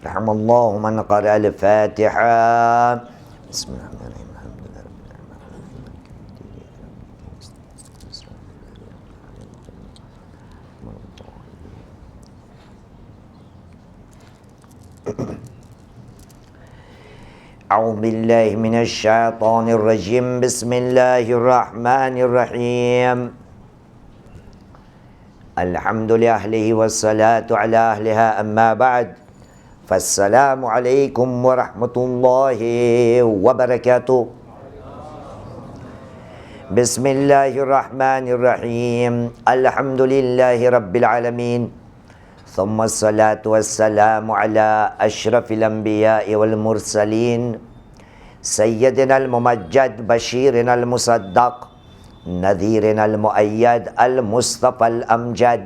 رحم اللہ من قرأ الفاتحہ. بسم اللہ الرحمن الرحیم. الحمد للہ رب العالمین. اعوذ باللہ من الشیطان الرجیم. بسم اللہ الرحمن الرحیم. الحمد لأہلہ والصلاة علی اہلہا اما بعد فالسلام علیکم ورحمۃ اللہ وبرکاتہ. بسم اللہ الرحمن الرحیم. الحمد للہ رب العالمین ثم الصلاة والسلام علی اشرف الانبیاء والمرسلین سیدنا الممجد بشیرنا المصدق نذیرنا المؤید المصطفى الامجد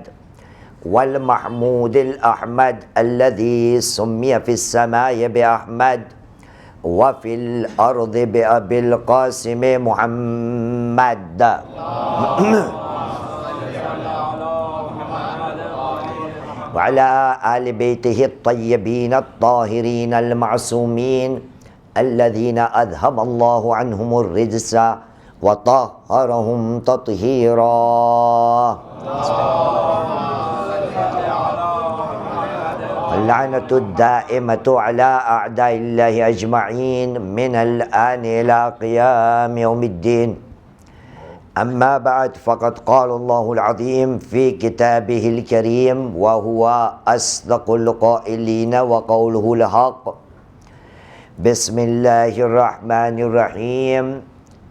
والمحمود الأحمد الذي سمي في السماء بأحمد وفي الأرض بأبي القاسم محمد. وعلى آل بيته الطيبين الطاهرين المعصومين الذين أذهب الله عنهم الرجس وطهرهم تطهيرا. اللعنة الدائمة على أعداء الله أجمعين من الآن إلى قيام يوم الدين. أما بعد فقد قال الله العظيم في كتابه الكريم وهو أصدق القائلين وقوله الحق. بسم الله الرحمن الرحيم.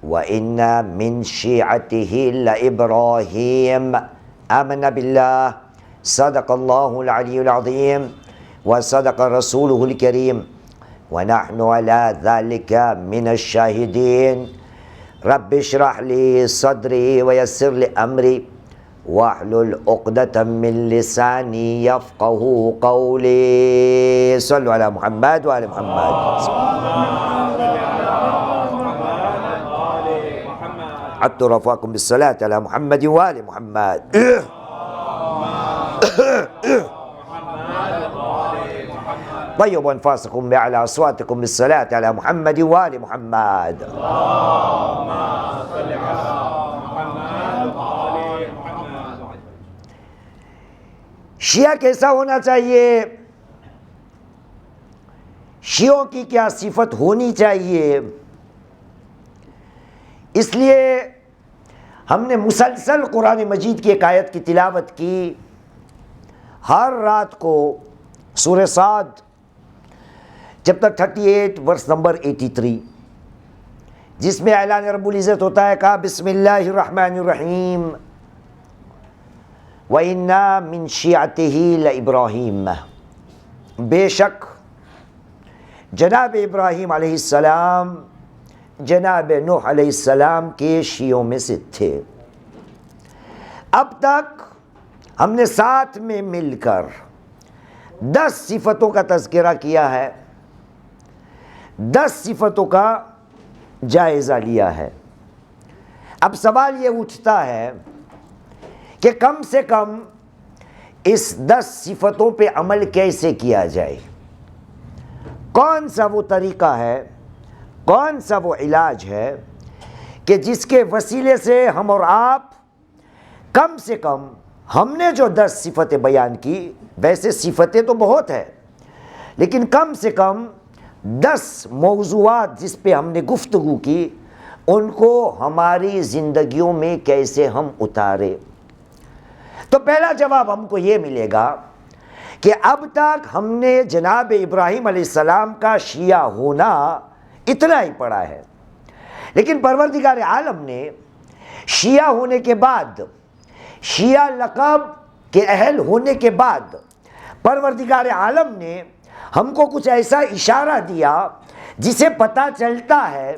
وإن من شيعته لإبراهيم آمن بالله صدق الله العلي العظيم وصدق رسوله الكريم ونحن على ذلك من الشاهدين. رب اشرح لي صدري ويسر لي أمري واحلل عقدة من لساني يفقه قولي. صلوا على محمد وآل محمد. حتى رفاكم بالصلاة على محمد وآل محمد. طيبوا أنفاسكم بأعلى أصواتكم بالصلاة على محمد وآل محمد. اللهم صل على محمد وآل محمد. شیعہ کیسا ہونا چاہیے؟ شیعوں کی کیا صفت ہونی چاہیے؟ اس لیے ہم نے مسلسل قرآن مجید کی ایک آیت کی تلاوت کی. ہر رات کو سورہ صاد چیپٹر 38 ورس نمبر 83 جس میں اعلان رب العزت ہوتا ہے کہا بسم اللہ الرحمن الرحیم وَإِنَّا مِن شِيعَتِهِ لَإِبْرَاهِيمَ. بے شک جناب ابراہیم علیہ السلام جناب نوح علیہ السلام کے شیعوں میں سے تھے. اب تک ہم نے ساتھ میں مل کر 10 صفتوں کا تذکرہ کیا ہے، 10 صفتوں کا جائزہ لیا ہے. اب سوال یہ اٹھتا ہے کہ کم سے کم اس 10 صفتوں پہ عمل کیسے کیا جائے؟ کون سا وہ طریقہ ہے، کون سا وہ علاج ہے کہ جس کے وسیلے سے ہم اور آپ کم سے کم ہم نے جو 10 صفتیں بیان کی، ویسے صفتیں تو بہت ہیں لیکن کم سے کم 10 موضوعات جس پہ ہم نے گفتگو کی ان کو ہماری زندگیوں میں کیسے ہم اتارے. تو پہلا جواب ہم کو یہ ملے گا کہ اب تک ہم نے جناب ابراہیم علیہ السلام کا شیعہ ہونا اتنا ہی پڑھا ہے، لیکن پروردگار عالم نے شیعہ ہونے کے بعد، شیعہ لقب کے اہل ہونے کے بعد پروردگار عالم نے ہم کو کچھ ایسا اشارہ دیا جسے پتہ چلتا ہے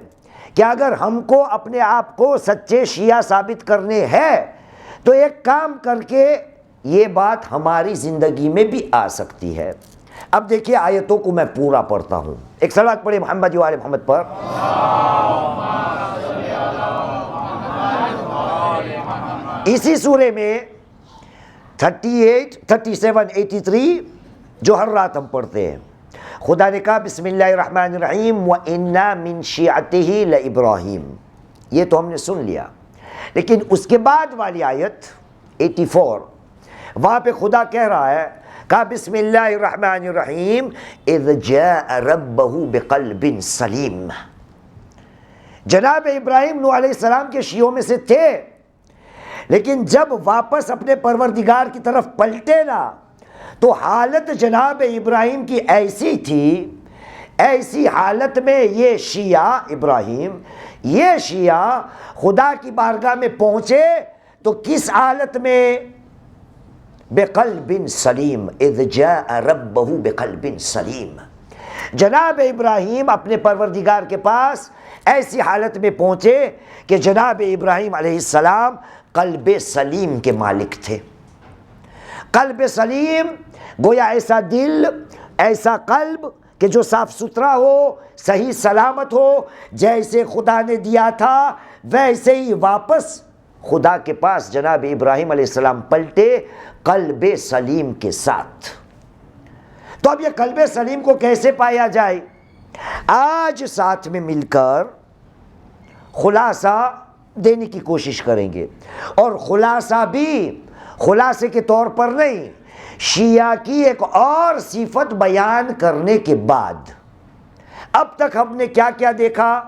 کہ اگر ہم کو اپنے آپ کو سچے شیعہ ثابت کرنے ہیں تو ایک کام کر کے یہ بات ہماری زندگی میں بھی آ سکتی ہے. اب دیکھیے آیتوں کو میں پورا پڑھتا ہوں. ایک صلوات پڑھیں محمد و آل محمد پر. اسی سورے میں 38 37 83 جو ہر رات ہم پڑھتے ہیں. خدا نے کہا بسم اللہ الرحمن الرحیم وَإِنَّا مِن شِيعَتِهِ لَإِبْرَاهِيمَ، یہ تو ہم نے سن لیا، لیکن اس کے بعد والی آیت 84 وہاں پہ خدا کہہ رہا ہے، کہا بسم اللہ الرحمن الرحیم اذ جاء ربہ بقلب سلیم۔ جناب ابراہیم نوح علیہ السلام کے شیعوں میں سے تھے، لیکن جب واپس اپنے پروردگار کی طرف پلٹے نا تو حالت جناب ابراہیم کی ایسی تھی، ایسی حالت میں یہ شیعہ ابراہیم، یہ شیعہ خدا کی بارگاہ میں پہنچے تو کس حالت میں؟ بقلب سلیم، اذ جاء ربہ بقلب سلیم۔ جناب ابراہیم اپنے پروردگار کے پاس ایسی حالت میں پہنچے کہ جناب ابراہیم علیہ السلام قلب سلیم کے مالک تھے۔ قلب سلیم گویا ایسا دل، ایسا قلب کہ جو صاف ستھرا ہو، صحیح سلامت ہو، جیسے خدا نے دیا تھا ویسے ہی واپس خدا کے پاس جناب ابراہیم علیہ السلام پلٹے قلب سلیم کے ساتھ۔ تو اب یہ قلب سلیم کو کیسے پایا جائے؟ آج ساتھ میں مل کر خلاصہ دینے کی کوشش کریں گے، اور خلاصہ بھی خلاصے کے طور پر نہیں، شیعہ کی ایک اور صفت بیان کرنے کے بعد۔ اب تک ہم نے کیا کیا دیکھا؟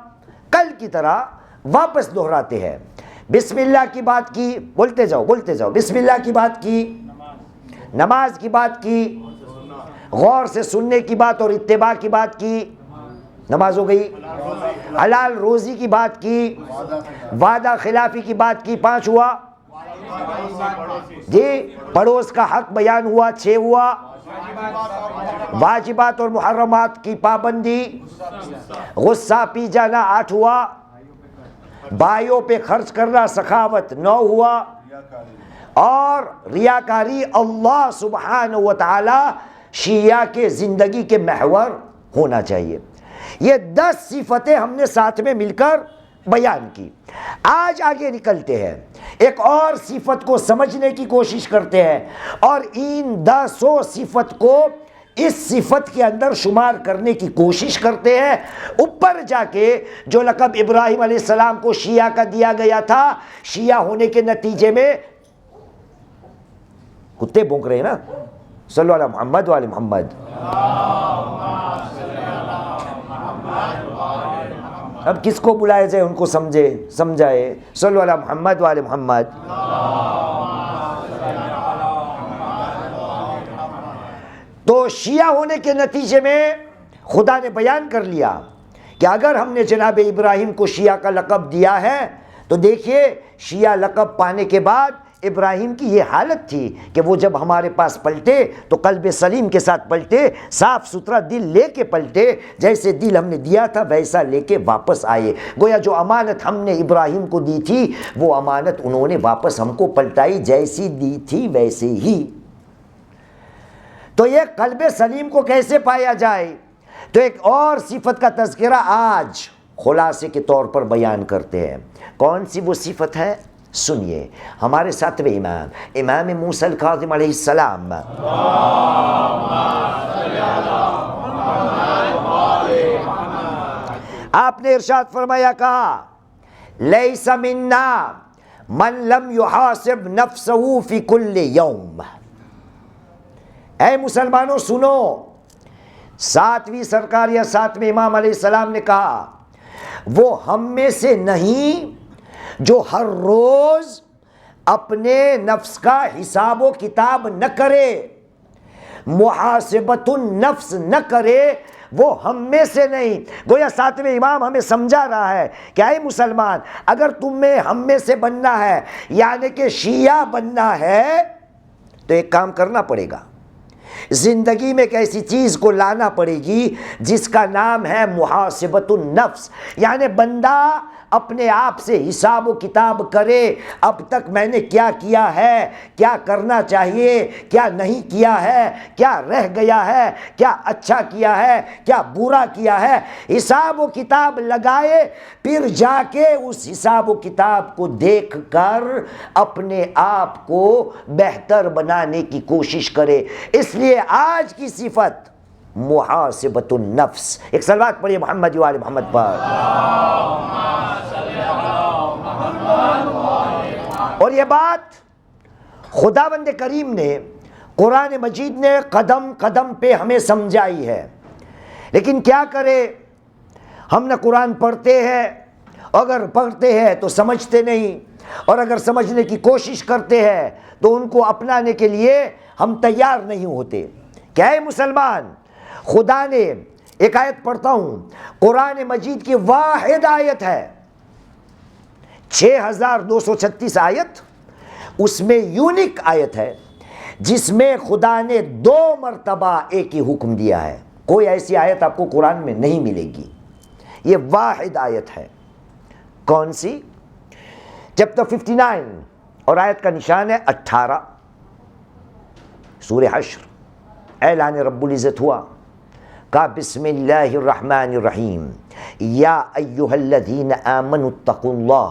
کل کی طرح واپس دہراتے ہیں۔ بسم اللہ کی بات کی، بولتے جاؤ بولتے جاؤ، بسم اللہ کی بات کی، نماز کی بات کی، غور سے سننے کی بات اور اتباع کی بات کی، نماز ہو گئی، حلال روزی کی بات کی، وعدہ خلافی کی بات کی، 5 ہوا جی، پڑوس کا حق بیان ہوا، 6 ہوا، واجبات اور محرمات کی پابندی، غصہ پی جانا، 8 ہوا، بھائیوں پہ خرچ کرنا سخاوت، 9 ہوا، اور ریاکاری اللہ سبحانہ و تعالی شیعہ کے زندگی کے محور ہونا چاہیے۔ یہ 10 صفتیں ہم نے ساتھ میں مل کر بیان کی۔ آج آگے نکلتے ہیں، ایک اور صفت کو سمجھنے کی کوشش کرتے ہیں، اور ان 10 صفت کو اس صفت کے اندر شمار کرنے کی کوشش کرتے ہیں۔ اوپر جا کے جو لقب ابراہیم علیہ السلام کو شیعہ کا دیا گیا تھا، شیعہ ہونے کے نتیجے میں کتے بھونک رہے ہیں نا، صلو علی محمد وعلی محمد۔ اب کس کو بلائے جائے ان کو سمجھائے، صلو علی محمد وعلی محمد۔ تو شیعہ ہونے کے نتیجے میں خدا نے بیان کر لیا کہ اگر ہم نے جناب ابراہیم کو شیعہ کا لقب دیا ہے تو دیکھیے شیعہ لقب پانے کے بعد ابراہیم کی یہ حالت تھی کہ وہ جب ہمارے پاس پلٹے تو قلب سلیم کے ساتھ پلٹے، صاف ستھرا دل لے کے پلٹے، جیسے دل ہم نے دیا تھا ویسا لے کے واپس آئے۔ گویا جو امانت ہم نے ابراہیم کو دی تھی وہ امانت انہوں نے واپس ہم کو پلٹائی، جیسی دی تھی ویسے ہی۔ تو یہ قلب سلیم کو کیسے پایا جائے؟ تو ایک اور صفت کا تذکرہ آج خلاصے کے طور پر بیان کرتے ہیں۔ کون سی وہ صفت ہے؟ سنیے، ہمارے ساتویں امام موسیٰ الکاظم علیہ السلام، آپ نے ارشاد فرمایا، کہا لیس منا من لم یحاسب نفسہ فی کل یوم۔ اے مسلمانوں سنو، 7ویں سرکار یا 7ویں امام علیہ السلام نے کہا وہ ہم میں سے نہیں جو ہر روز اپنے نفس کا حساب و کتاب نہ کرے، محاسبۃ النفس نہ کرے، وہ ہم میں سے نہیں۔ گویا 7ویں امام ہمیں سمجھا رہا ہے کہ اے مسلمان، اگر تم میں ہم میں سے بننا ہے، یعنی کہ شیعہ بننا ہے، تو ایک کام کرنا پڑے گا، زندگی میں ایک ایسی چیز کو لانا پڑے گی جس کا نام ہے محاسبۃ النفس، یعنی بندہ اپنے آپ سے حساب و کتاب کرے، اب تک میں نے کیا کیا ہے، کیا کرنا چاہیے، کیا نہیں کیا ہے، کیا رہ گیا ہے، کیا اچھا کیا ہے، کیا برا کیا ہے، حساب و کتاب لگائے، پھر جا کے اس حساب و کتاب کو دیکھ کر اپنے آپ کو بہتر بنانے کی کوشش کرے۔ اس لیے آج کی صفت محاسبۃ النفس. ایک صلوات پڑھیے محمد و آل محمد پر. اور یہ بات خداوند کریم نے قرآن مجید نے قدم قدم پہ ہمیں سمجھائی ہے. لیکن کیا کرے, ہم نہ قرآن پڑھتے ہیں, اگر پڑھتے ہیں تو سمجھتے نہیں, اور اگر سمجھنے کی کوشش کرتے ہیں تو ان کو اپنانے کے لیے ہم تیار نہیں ہوتے. کیا ہے مسلمان, خدا نے ایک آیت پڑھتا ہوں, قرآن مجید کی واحد آیت ہے, 6236 آیت, اس میں یونیک آیت ہے جس میں خدا نے 2 مرتبہ ایک ہی حکم دیا ہے. کوئی ایسی آیت آپ کو قرآن میں نہیں ملے گی. یہ واحد آیت ہے. کون سی؟ چیپٹر 59 اور آیت کا نشان ہے 18, سورہ حشر. اعلان رب العزت ہوا, کہا بسم اللہ الرحمن الرحیم, یا ایھا الذین آمنوا اتقوا اللہ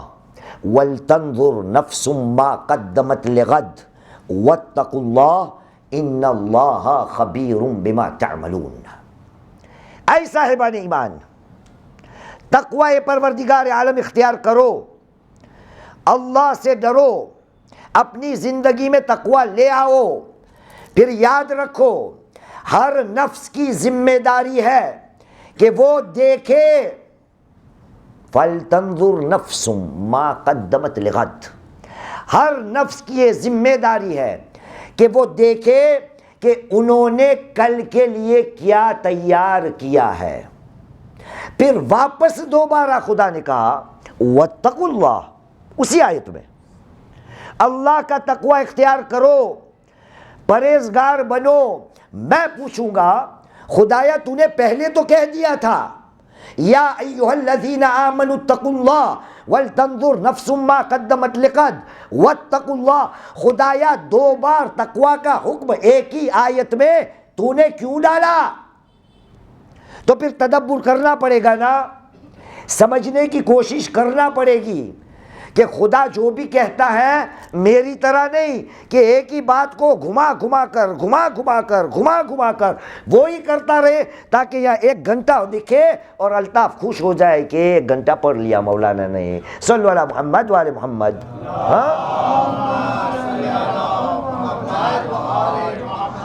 ولتنظر نفس ما قدمت لغد واتقوا اللہ ان اللہ خبیر بما تعملون. اے صاحبان ایمان, تقوی پروردگار عالم اختیار کرو, اللہ سے ڈرو, اپنی زندگی میں تقوی لے آؤ. پھر یاد رکھو ہر نفس کی ذمہ داری ہے کہ وہ دیکھے, فَلْتَنْظُرْ نَفْسٌ مَا قَدَّمَتْ لِغَدٍ, ہر نفس کی یہ ذمہ داری ہے کہ وہ دیکھے کہ انہوں نے کل کے لیے کیا تیار کیا ہے. پھر واپس دوبارہ خدا نے کہا وَاتَّقُوا اللَّهَ, اسی آیت میں اللہ کا تقوی اختیار کرو, پرہیزگار بنو. میں پوچھوں گا خدایا تو نے پہلے تو کہہ دیا تھا یا ایھا الذین آمنوا اتقوا اللہ ولتنظر نفس ما قدمت لغد واتقوا اللہ. خدایا 2 بار تقوی کا حکم ایک ہی آیت میں تو نے کیوں ڈالا؟ تو پھر تدبر کرنا پڑے گا نا, سمجھنے کی کوشش کرنا پڑے گی کہ خدا جو بھی کہتا ہے میری طرح نہیں کہ ایک ہی بات کو گھما گھما کر وہی کرتا رہے تاکہ یہاں 1 گھنٹہ دکھے اور الطاف خوش ہو جائے کہ 1 گھنٹہ پڑھ لیا مولانا نے. صلو علی محمد وعلی محمد.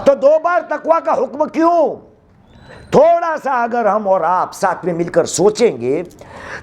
تو 2 بار تقوی کا حکم کیوں؟ تھوڑا سا اگر ہم اور آپ ساتھ میں مل کر سوچیں گے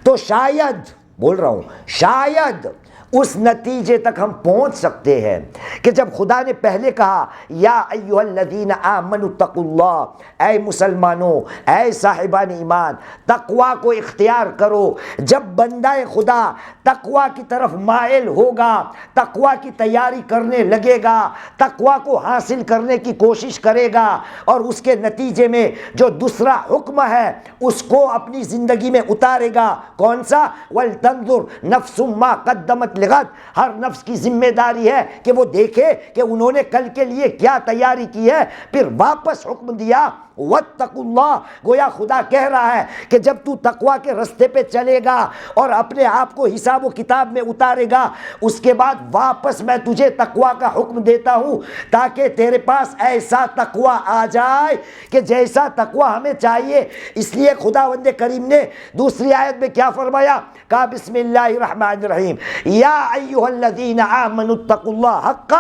تو شاید, بول رہا ہوں شاید, اس نتیجے تک ہم پہنچ سکتے ہیں کہ جب خدا نے پہلے کہا یا ایھا الذین آمنوا اتقوا اللہ, اے مسلمانوں, اے صاحبان ایمان, تقوی کو اختیار کرو. جب بندہ خدا تقوی کی طرف مائل ہوگا, تقوی کی تیاری کرنے لگے گا, تقوی کو حاصل کرنے کی کوشش کرے گا, اور اس کے نتیجے میں جو دوسرا حکم ہے اس کو اپنی زندگی میں اتارے گا. کون سا؟ وَلْتَنْظُرْ نَفْسٌ مَا قَدَّمَتْ لغد. ہر نفس کی ذمہ داری ہے کہ وہ دیکھے کہ انہوں نے کل کے لیے کیا تیاری کی ہے. پھر واپس حکم دیا واتقوا اللہ. گویا خدا کہہ رہا ہے کہ جب تو تقوی کے رستے پہ چلے گا اور اپنے آپ کو حساب و کتاب میں اتارے گا, اس کے بعد واپس میں تجھے تقوی کا حکم دیتا ہوں تاکہ تیرے پاس ایسا تقوی آ جائے کہ جیسا تقوی ہمیں چاہیے. اس لیے خداوند کریم نے دوسری آیت میں کیا فرمایا؟ کہا بسم اللہ الرحمن الرحیم, یا ایھا الذین آمنوا اتقوا اللہ حق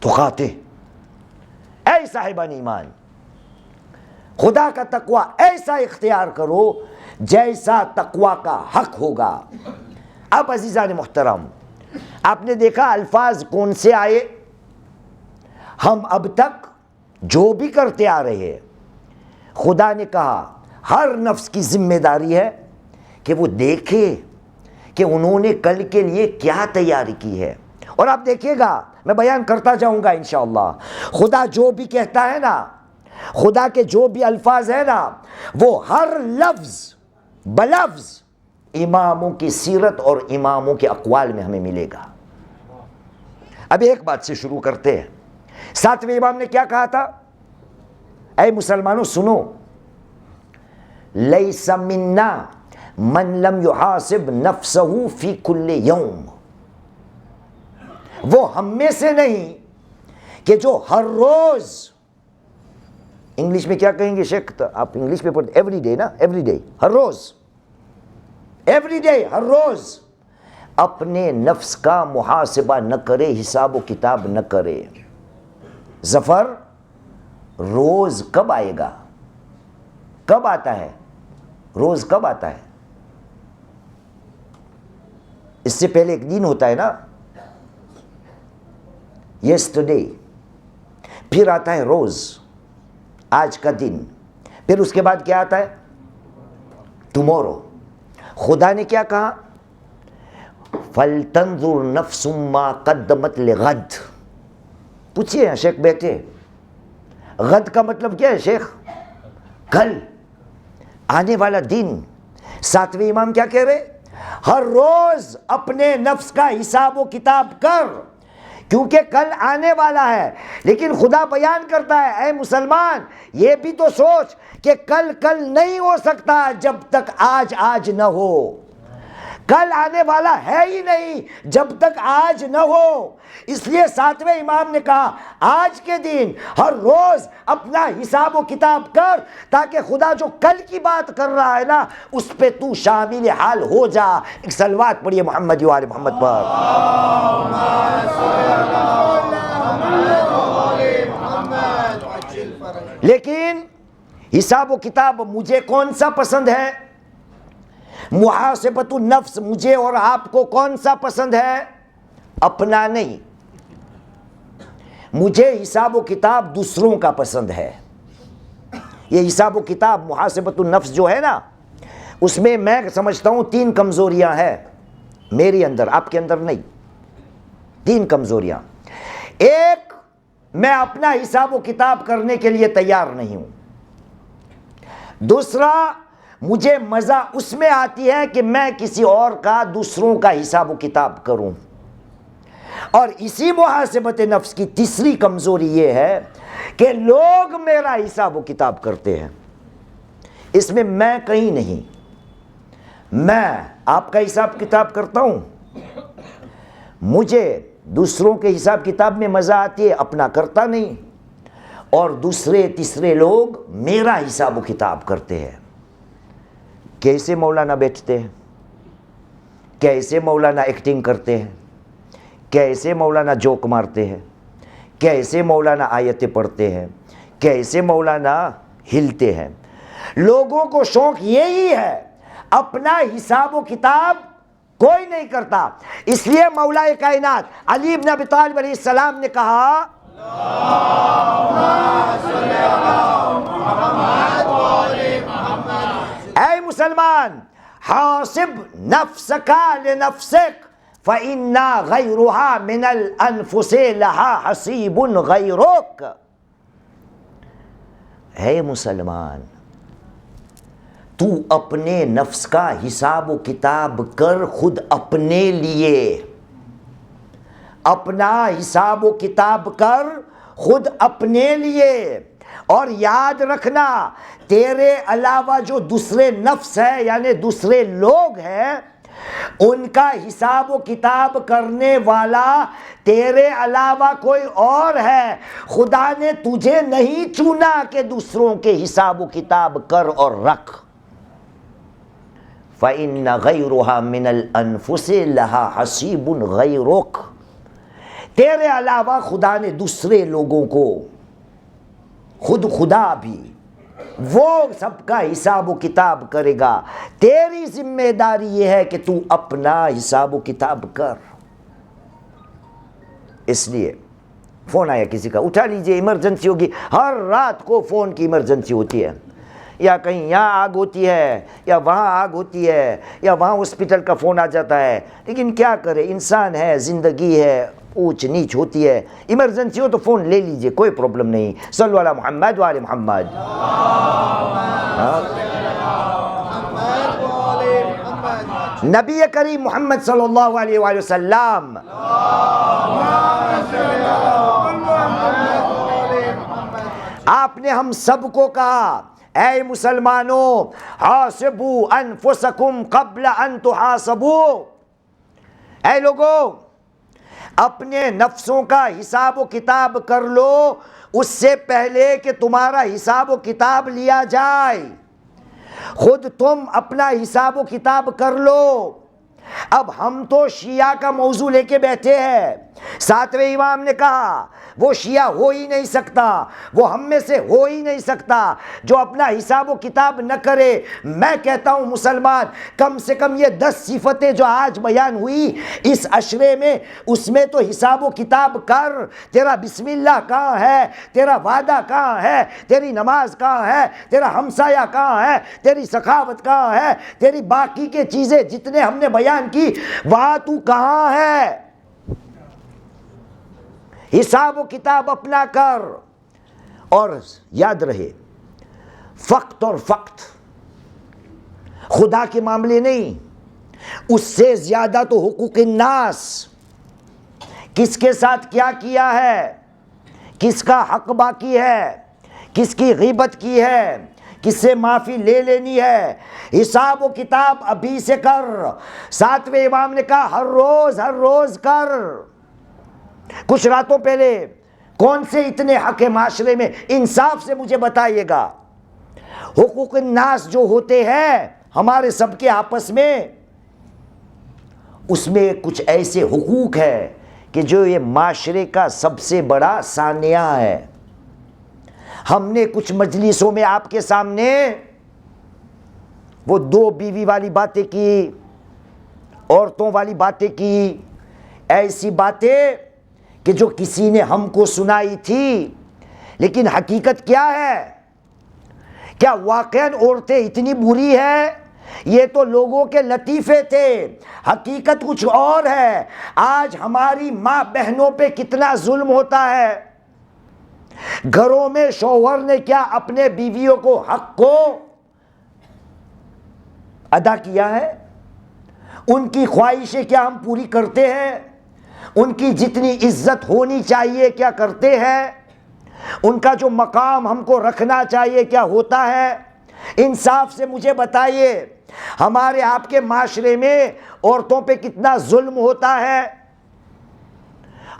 تقاتہ. اے صاحبان ایمان, خدا کا تقوی ایسا اختیار کرو جیسا تقوی کا حق ہوگا. اب عزیزان محترم, آپ نے دیکھا الفاظ کون سے آئے؟ ہم اب تک جو بھی کرتے آ رہے ہیں, خدا نے کہا ہر نفس کی ذمہ داری ہے کہ وہ دیکھے کہ انہوں نے کل کے لیے کیا تیاری کی ہے. اور آپ دیکھیے گا, میں بیان کرتا جاؤں گا انشاءاللہ, خدا جو بھی کہتا ہے نا, خدا کے جو بھی الفاظ ہیں نا, وہ ہر لفظ بلفظ اماموں کی سیرت اور اماموں کے اقوال میں ہمیں ملے گا. اب ایک بات سے شروع کرتے ہیں. 7ویں امام نے کیا کہا تھا؟ اے مسلمانوں سنو, لیس منا من لم یحاسب نفسہ فی کل یوم. وہ ہم میں سے نہیں کہ جو ہر روز انگلش میں کیا کہیں گے شیخ؟ تو آپ انگلش میں پڑھتے ایوری ڈے نا، ایوری ڈے، ہر روز، ایوری ڈے، ہر روز اپنے نفس کا محاسبہ نہ کرے، حساب و کتاب نہ کرے، ظفر روز کب آئے گا؟ کب آتا ہے روز؟ کب آتا ہے؟ اس سے پہلے ایک دن ہوتا ہے نا، یسٹرڈے، پھر آتا ہے روز، آج کا دن، پھر اس کے بعد کیا آتا ہے؟ ٹمورو۔ خدا نے کیا کہا؟ فَلْتَنْظُرْ نَفْسٌ مَا قَدَّمَتْ لِغَدْ۔ پوچھئے شیخ بیٹھے، غد کا مطلب کیا ہے شیخ؟ کل، آنے والا دن۔ ساتویں امام کیا کہہ رہے؟ ہر روز اپنے نفس کا حساب و کتاب کر، کیونکہ کل آنے والا ہے۔ لیکن خدا بیان کرتا ہے، اے مسلمان یہ بھی تو سوچ کہ کل نہیں ہو سکتا جب تک آج نہ ہو۔ کل آنے والا ہے ہی نہیں جب تک آج نہ ہو۔ اس لیے ساتویں امام نے کہا آج کے دن ہر روز اپنا حساب و کتاب کر، تاکہ خدا جو کل کی بات کر رہا ہے نا اس پہ تو شامل حال ہو جا۔ ایک صلوات پڑھیے محمد و آل محمد پر۔ لیکن حساب و کتاب مجھے کون سا پسند ہے؟ محاسبۃ النفس مجھے اور آپ کو کون سا پسند ہے؟ اپنا نہیں، مجھے حساب و کتاب دوسروں کا پسند ہے۔ یہ حساب و کتاب محاسبۃ النفس جو ہے نا، اس میں میں سمجھتا ہوں 3 کمزوریاں ہیں میرے اندر، آپ کے اندر نہیں۔ 3 کمزوریاں۔ ایک، میں اپنا حساب و کتاب کرنے کے لیے تیار نہیں ہوں۔ دوسرا، مجھے مزہ اس میں آتی ہے کہ میں کسی اور کا، دوسروں کا حساب و کتاب کروں۔ اور اسی محاسبت نفس کی تیسری کمزوری یہ ہے کہ لوگ میرا حساب و کتاب کرتے ہیں، اس میں میں کہیں نہیں۔ میں آپ کا حساب کتاب کرتا ہوں، مجھے دوسروں کے حساب کتاب میں مزہ آتی ہے، اپنا کرتا نہیں۔ اور دوسرے تیسرے لوگ میرا حساب و کتاب کرتے ہیں۔ کیسے مولانا بیٹھتے ہیں، کیسے مولانا ایکٹنگ کرتے ہیں، کیسے مولانا جوک مارتے ہیں، کیسے مولانا آیتیں پڑھتے ہیں، کیسے مولانا ہلتے ہیں۔ لوگوں کو شوق یہی ہے، اپنا حساب و کتاب کوئی نہیں کرتا۔ اس لیے مولا کائنات علی بن ابی طالب علیہ السلام نے کہا اے مسلمان، حاسب نفسک لنفسک فإن غیرها من الانفس لها حسیب غیرک۔ اے مسلمان، تو اپنے نفس کا حساب و کتاب کر، خود اپنے لیے اپنا حساب و کتاب کر، خود اپنے لیے۔ اور یاد رکھنا، تیرے علاوہ جو دوسرے نفس ہے یعنی دوسرے لوگ ہیں، ان کا حساب و کتاب کرنے والا تیرے علاوہ کوئی اور ہے۔ خدا نے تجھے نہیں چنا کہ دوسروں کے حساب و کتاب کر اور رکھ۔ فَإِنَّ غَيْرُهَا مِنَ الْأَنفُسِ لَهَا حَسِيبٌ غَيْرُكَ۔ تیرے علاوہ خدا نے دوسرے لوگوں کو، خود خدا بھی، وہ سب کا حساب و کتاب کرے گا۔ تیری ذمہ داری یہ ہے کہ تو اپنا حساب و کتاب کر۔ اس لیے فون آیا کسی کا، اٹھا لیجئے، ایمرجنسی ہوگی۔ ہر رات کو فون کی ایمرجنسی ہوتی ہے، یا کہیں یہاں آگ ہوتی ہے، یا وہاں آگ ہوتی ہے، یا وہاں ہاسپٹل کا فون آ جاتا ہے۔ لیکن کیا کرے، انسان ہے، زندگی ہے، اونچ نیچ ہوتی ہے۔ ایمرجنسی ہو تو فون لے لیجئے، کوئی پرابلم نہیں۔ صلو علی محمد و آل محمد۔ نبی کریم محمد صلی اللہ علیہ وآلہ وسلم آپ نے ہم سب کو کہا، اے مسلمانوں، حاسبوا انفسکم قبل ان تحاسبوا۔ اے لوگو، اپنے نفسوں کا حساب و کتاب کر لو اس سے پہلے کہ تمہارا حساب و کتاب لیا جائے. خود تم اپنا حساب و کتاب کر لو. اب ہم تو شیعہ کا موضوع لے کے بیٹھے ہیں. ساتویں امام نے کہا وہ شیعہ ہو ہی نہیں سکتا, وہ ہم میں سے ہو ہی نہیں سکتا جو اپنا حساب و کتاب نہ کرے. میں کہتا ہوں مسلمان کم سے کم یہ 10 صفتیں جو آج بیان ہوئی اس عشرے میں, اس میں تو حساب و کتاب کر. تیرا بسم اللہ کہاں ہے, تیرا وعدہ کہاں ہے, تیری نماز کہاں ہے, تیرا ہمسایہ کہاں ہے, تیری سخاوت کہاں ہے, تیری باقی کے چیزیں جتنے ہم نے بیان کی وہاں تو کہاں ہے. حساب و کتاب اپنا کر. اور یاد رہے فقط اور فقط خدا کے معاملے نہیں, اس سے زیادہ تو حقوق الناس. کس کے ساتھ کیا کیا ہے, کس کا حق باقی ہے, کس کی غیبت کی ہے, کس سے معافی لے لینی ہے, حساب و کتاب ابھی سے کر. ساتویں امام نے کہا ہر روز کر. کچھ راتوں پہلے کون سے اتنے حق معاشرے میں, انصاف سے مجھے بتائیے گا. حقوق الناس جو ہوتے ہیں ہمارے سب کے آپس میں, اس میں کچھ ایسے حقوق ہیں کہ جو یہ معاشرے کا سب سے بڑا سانحہ ہے. ہم نے کچھ مجلسوں میں آپ کے سامنے وہ 2 بیوی والی باتیں کی, عورتوں والی باتیں کی, ایسی باتیں کہ جو کسی نے ہم کو سنائی تھی, لیکن حقیقت کیا ہے؟ کیا واقعاً عورتیں اتنی بری ہیں؟ یہ تو لوگوں کے لطیفے تھے, حقیقت کچھ اور ہے. آج ہماری ماں بہنوں پہ کتنا ظلم ہوتا ہے. گھروں میں شوہر نے کیا اپنے بیویوں کو حق کو ادا کیا ہے؟ ان کی خواہشیں کیا ہم پوری کرتے ہیں؟ ان کی جتنی عزت ہونی چاہیے کیا کرتے ہیں؟ ان کا جو مقام ہم کو رکھنا چاہیے کیا ہوتا ہے؟ انصاف سے مجھے بتائیے ہمارے آپ کے معاشرے میں عورتوں پہ کتنا ظلم ہوتا ہے.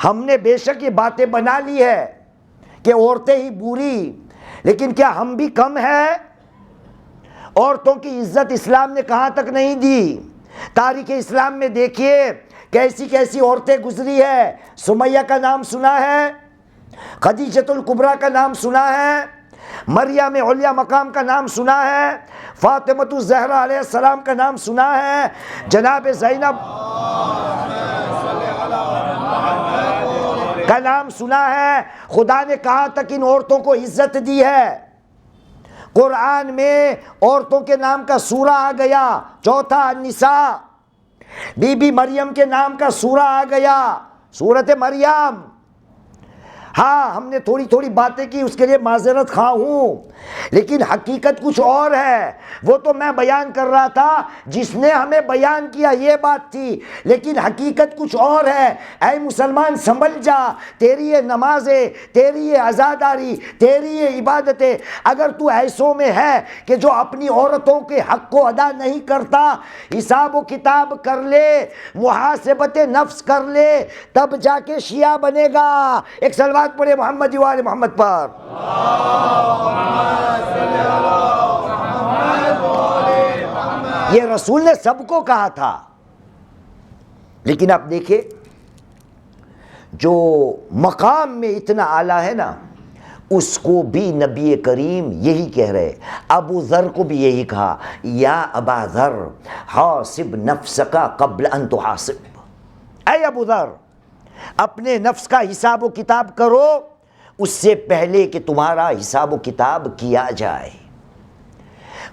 ہم نے بے شک یہ باتیں بنا لی ہے کہ عورتیں ہی بری, لیکن کیا ہم بھی کم ہیں؟ عورتوں کی عزت اسلام نے کہاں تک نہیں دی. تاریخ اسلام میں دیکھیے کیسی کیسی عورتیں گزری ہے. سمیہ کا نام سنا ہے, خدیجۃ الکبریٰ کا نام سنا ہے, مریم علیہ مقام کا نام سنا ہے, فاطمۃ الزہرا علیہ السلام کا نام سنا ہے, جناب زینب کا نام سنا ہے. خدا نے کہاں تک ان عورتوں کو عزت دی ہے. قرآن میں عورتوں کے نام کا سورہ آ گیا, 4 النساء. بی بی مریم کے نام کا سورہ آ گیا, سورۃ مریم. ہاں ہم نے تھوڑی باتیں کی, اس کے لیے معذرت خواہ ہوں, لیکن حقیقت کچھ اور ہے. وہ تو میں بیان کر رہا تھا جس نے ہمیں بیان کیا یہ بات تھی, لیکن حقیقت کچھ اور ہے. اے مسلمان سنبھل جا. تیری یہ نمازیں, تیری یہ عزاداری, تیری یہ عبادتیں, اگر تو ایسوں میں ہے کہ جو اپنی عورتوں کے حق کو ادا نہیں کرتا, حساب و کتاب کر لے, محاسبت نفس کر لے, تب جا کے شیعہ بنے گا. ایک سلوات پڑھے محمد و آل محمد پر. یہ رسول نے سب کو کہا تھا, لیکن آپ دیکھیں جو مقام میں اتنا اعلیٰ ہے نا, اس کو بھی نبی کریم یہی کہہ رہے. ابو ذر کو بھی یہی کہا, یا ابا ذر حاسب نفسک قبل ان تحاسب. اے ابو ذر اپنے نفس کا حساب و کتاب کرو اس سے پہلے کہ تمہارا حساب و کتاب کیا جائے.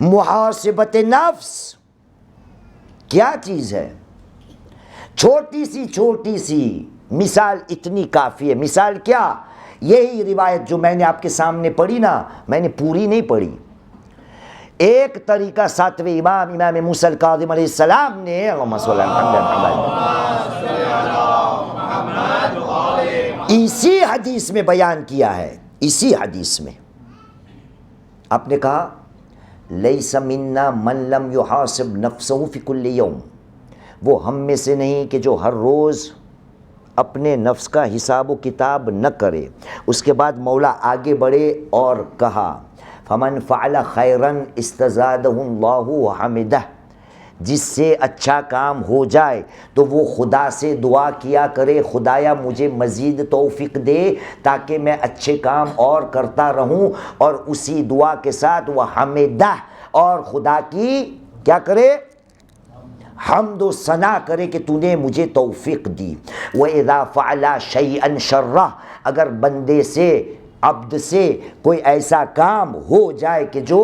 محاسبت نفس کیا چیز ہے؟ چھوٹی سی مثال اتنی کافی ہے. مثال کیا؟ یہی روایت جو میں نے آپ کے سامنے پڑھی نا, میں نے پوری نہیں پڑھی. ایک طریقہ ساتویں امام موسیٰ الکاظم علیہ السلام نے, اللہم صلی اسی حدیث میں بیان کیا ہے. اسی حدیث میں آپ نے کہا لیس منا من لم یحاسب نفسہ فی کل یوم, وہ ہم میں سے نہیں کہ جو ہر روز اپنے نفس کا حساب و کتاب نہ کرے۔ اس کے بعد مولا آگے بڑھے اور کہا فمن فعل خیرا استزادہ اللہ وحمدہ، جس سے اچھا کام ہو جائے تو وہ خدا سے دعا کیا کرے، خدایا مجھے مزید توفیق دے تاکہ میں اچھے کام اور کرتا رہوں، اور اسی دعا کے ساتھ وہ حمدہ، اور خدا کی کیا کرے، حمد و ثنا کرے کہ تو نے مجھے توفیق دی۔ وَإِذَا فَعَلَ شَيْئًا شَرًّا، اگر بندے سے، عبد سے کوئی ایسا کام ہو جائے کہ جو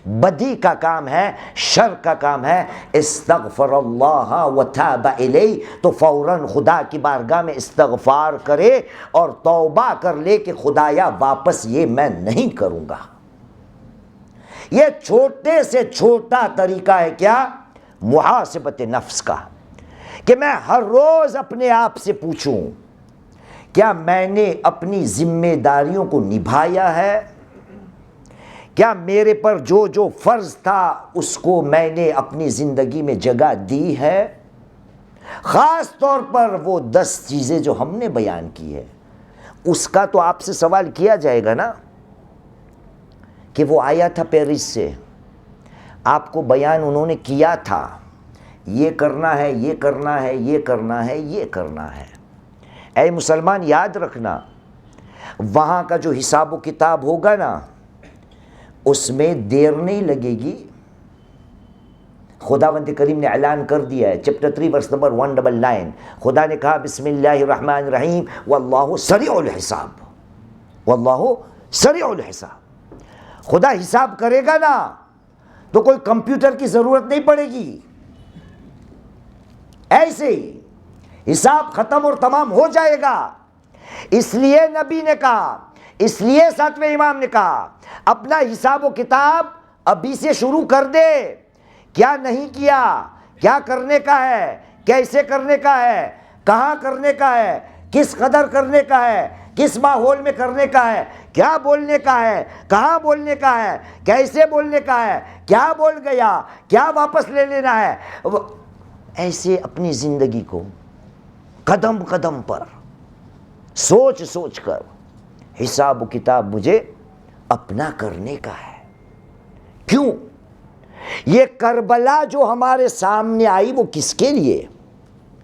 بدی کا کام ہے، شر کا کام ہے، استغفر اللہ وتاب الیہ، تو فوراً خدا کی بارگاہ میں استغفار کرے اور توبہ کر لے کہ خدایا واپس یہ میں نہیں کروں گا۔ یہ چھوٹے سے چھوٹا طریقہ ہے کیا؟ محاسبت نفس کا، کہ میں ہر روز اپنے آپ سے پوچھوں کیا میں نے اپنی ذمہ داریوں کو نبھایا ہے؟ کیا میرے پر جو جو فرض تھا اس کو میں نے اپنی زندگی میں جگہ دی ہے؟ خاص طور پر وہ 10 چیزیں جو ہم نے بیان کی ہے، اس کا تو آپ سے سوال کیا جائے گا نا، کہ وہ آیا تھا پیرس سے، آپ کو بیان انہوں نے کیا تھا، یہ کرنا ہے، یہ کرنا ہے، یہ کرنا ہے، یہ کرنا ہے۔ اے مسلمان یاد رکھنا، وہاں کا جو حساب و کتاب ہوگا نا، اس میں دیر نہیں لگے گی۔ خداوند کریم نے اعلان کر دیا ہے، چیپٹر 3 ورس نمبر 199، خدا نے کہا بسم اللہ الرحمن الرحیم واللہ سریع الحساب، واللہ سریع الحساب۔ خدا حساب کرے گا نا تو کوئی کمپیوٹر کی ضرورت نہیں پڑے گی، ایسے ہی حساب ختم اور تمام ہو جائے گا۔ اس لیے نبی نے کہا، اس لیے 7ویں امام نے کہا اپنا حساب و کتاب ابھی سے شروع کر دے، کیا نہیں کیا، کیا کرنے کا ہے، کیسے کرنے کا ہے، کہاں کرنے کا ہے، کس قدر کرنے کا ہے، کس ماحول میں کرنے کا ہے، کیا بولنے کا ہے، کہاں بولنے کا ہے، کیسے بولنے کا ہے، کیا بول گیا، کیا واپس لے لینا ہے۔ ایسے اپنی زندگی کو قدم قدم پر سوچ سوچ کر حساب و کتاب مجھے اپنا کرنے کا ہے۔ کیوں؟ یہ کربلا جو ہمارے سامنے آئی وہ کس کے لیے؟